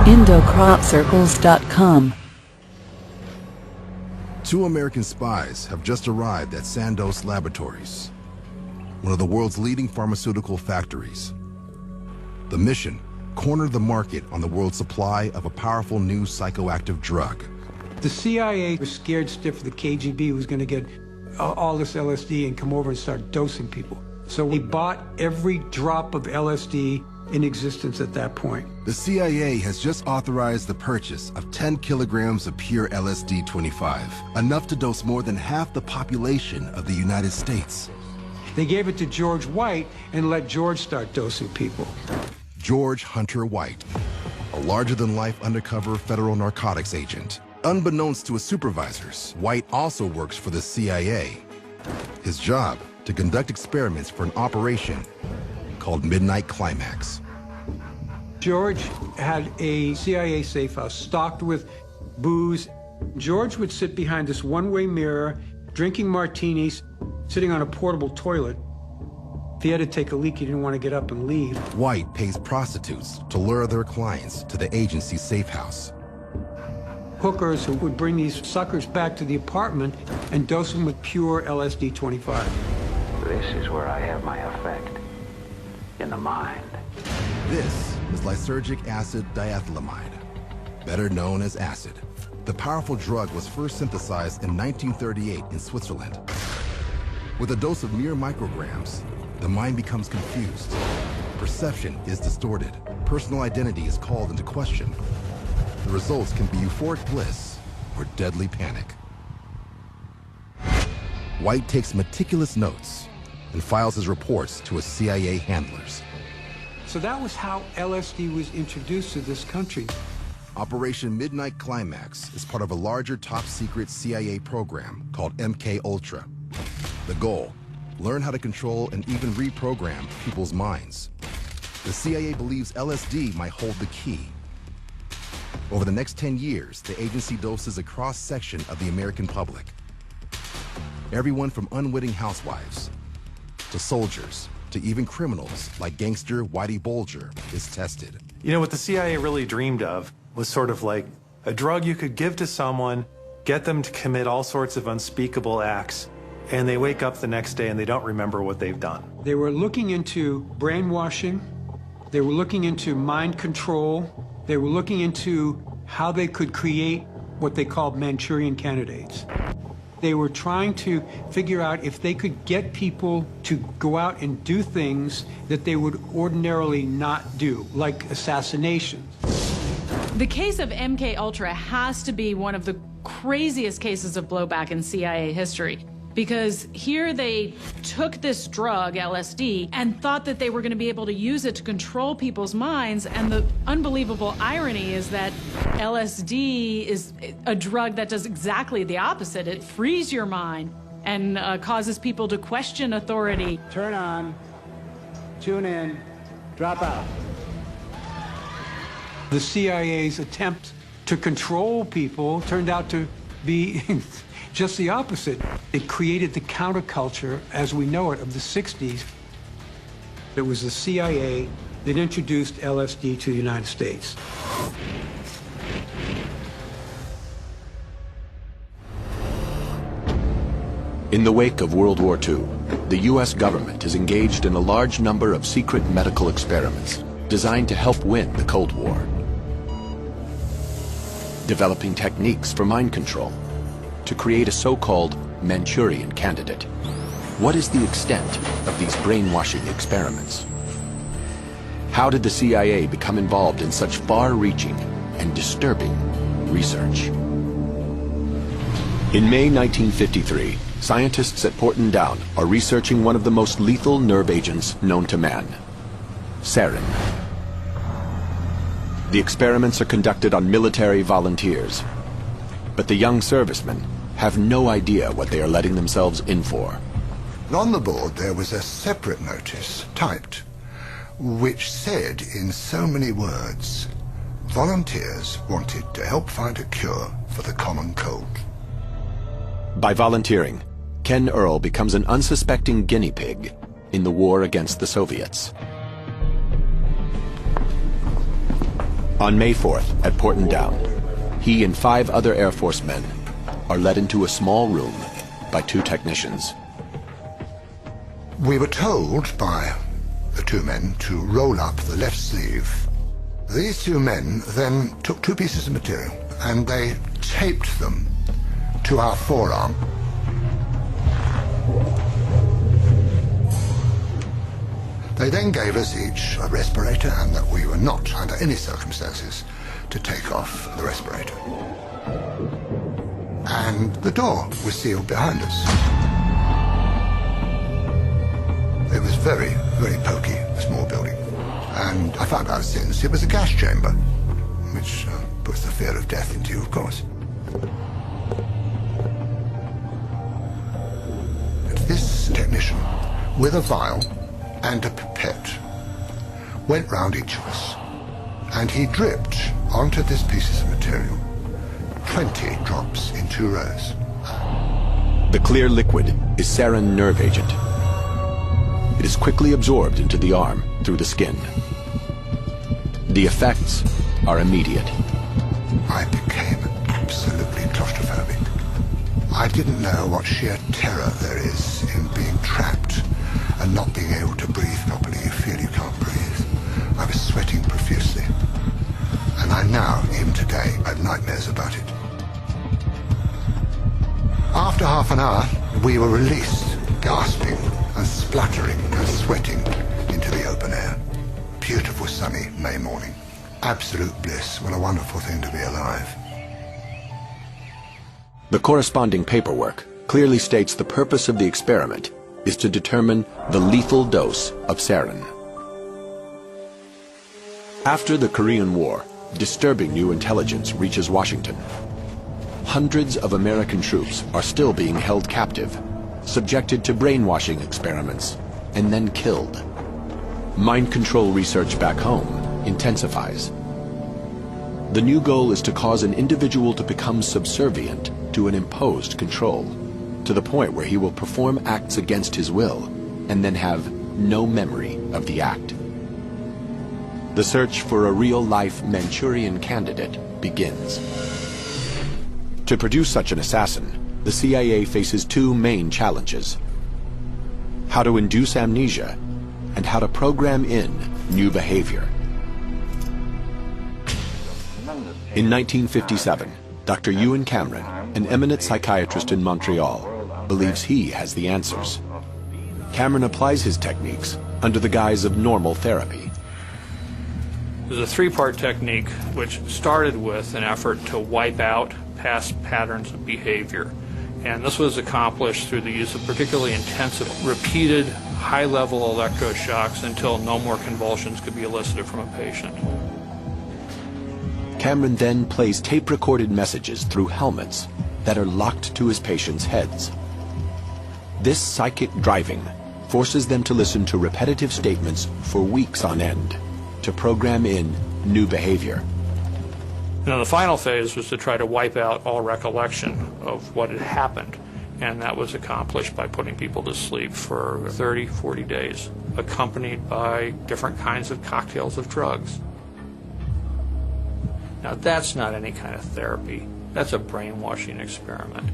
indocropcircles.com. Two American spies have just arrived at Sandoz Laboratories, one of the world's leading pharmaceutical factories. The mission: corner the market on the world's supply of a powerful new psychoactive drug. The CIA was scared stiff the KGB was going to get all this LSD and come over and start dosing people. So we bought every drop of LSD in existence at that point. The CIA has just authorized the purchase of 10 kilograms of pure LSD-25, enough to dose more than half the population of the United States. They gave it to George White and let George start dosing people. George Hunter White, a larger-than-life undercover federal narcotics agent. Unbeknownst to his supervisors, White also works for the CIA. His job: to conduct experiments for an operation called Midnight Climax. George had a CIA safe house stocked with booze. George would sit behind this one-way mirror, drinking martinis, sitting on a portable toilet. If he had to take a leak, he didn't want to get up and leave. White pays prostitutes to lure their clients to the agency's safe house. Hookers who would bring these suckers back to the apartment and dose them with pure LSD-25. This is where I have my effect. In the mind. This is lysergic acid diethylamide, better known as acid. The powerful drug was first synthesized in 1938 in Switzerland. With a dose of mere micrograms, the mind becomes confused. Perception is distorted. Personal identity is called into question. The results can be euphoric bliss or deadly panic. White takes meticulous notes and files his reports to his CIA handlers. So that was how LSD was introduced to this country. Operation Midnight Climax is part of a larger top-secret CIA program called MK-Ultra. The goal: learn how to control and even reprogram people's minds. The CIA believes LSD might hold the key. Over the next 10 years, the agency doses a cross-section of the American public. Everyone from unwitting housewives to soldiers to even criminals like gangster Whitey Bulger is tested. You know, what the CIA really dreamed of was sort of like a drug you could give to someone, get them to commit all sorts of unspeakable acts, and they wake up the next day and they don't remember what they've done. They were looking into brainwashing. They were looking into mind control. They were looking into how they could create what they called Manchurian candidates. They were trying to figure out if they could get people to go out and do things that they would ordinarily not do, like assassination. The case of MK-Ultra has to be one of the craziest cases of blowback in CIA history, because here they took this drug, LSD, and thought that they were going to be able to use it to control people's minds, and the unbelievable irony is that LSD is a drug that does exactly the opposite. It frees your mind and causes people to question authority. Turn on, tune in, drop out. The CIA's attempt to control people turned out to be just the opposite. It created the counterculture as we know it of the 60s. It was the CIA that introduced LSD to the United States. In the wake of World War II, the U.S. government is engaged in a large number of secret medical experiments designed to help win the Cold War. Developing techniques for mind control to create a so-called Manchurian Candidate. What is the extent of these brainwashing experiments? How did the CIA become involved in such far-reaching and disturbing research? In May 1953, scientists at Porton Down are researching one of the most lethal nerve agents known to man, sarin. The experiments are conducted on military volunteers, but the young servicemen have no idea what they are letting themselves in for. And on the board there was a separate notice, typed, which said in so many words, volunteers wanted to help find a cure for the common cold. By volunteering, Ken Earl becomes an unsuspecting guinea pig in the war against the Soviets. On May 4th, at Porton Down, he and 5 other Air Force men are led into a small room by 2 technicians. We were told by the 2 men to roll up the left sleeve. These 2 men then took 2 pieces of material and they taped them to our forearm. They then gave us each a respirator and that we were not, under any circumstances, to take off the respirator. And the door was sealed behind us. It was very, very poky, a small building. And I found out since it was a gas chamber, which puts the fear of death into you, of course. This technician, with a vial and a pipette, went round each of us, and he dripped onto this piece of material 20 drops in 2 rows. The clear liquid is sarin nerve agent. It is quickly absorbed into the arm through the skin. The effects are immediate. I became absolutely claustrophobic. I didn't know what sheer terror there is in being trapped and not being able to breathe properly. You feel you can't breathe. I was sweating profusely. And I now, even today, have nightmares about it. After half an hour, we were released, gasping and spluttering and sweating into the open air. Beautiful sunny May morning. Absolute bliss. What a wonderful thing to be alive. The corresponding paperwork clearly states the purpose of the experiment is to determine the lethal dose of sarin. After the Korean War, disturbing new intelligence reaches Washington. Hundreds of American troops are still being held captive, subjected to brainwashing experiments, and then killed. Mind control research back home intensifies. The new goal is to cause an individual to become subservient to an imposed control, to the point where he will perform acts against his will and then have no memory of the act. The search for a real-life Manchurian Candidate begins. To produce such an assassin, the CIA faces 2 main challenges: how to induce amnesia and how to program in new behavior. In 1957, Dr. Ewan Cameron, an eminent psychiatrist in Montreal, believes he has the answers. Cameron applies his techniques under the guise of normal therapy. There's a 3-part technique which started with an effort to wipe out past patterns of behavior. And this was accomplished through the use of particularly intensive, repeated, high-level electroshocks until no more convulsions could be elicited from a patient. Cameron then plays tape-recorded messages through helmets that are locked to his patients' heads. This psychic driving forces them to listen to repetitive statements for weeks on end to program in new behavior. Now, the final phase was to try to wipe out all recollection of what had happened, and that was accomplished by putting people to sleep for 30, 40 days, accompanied by different kinds of cocktails of drugs. Now, that's not any kind of therapy. That's a brainwashing experiment.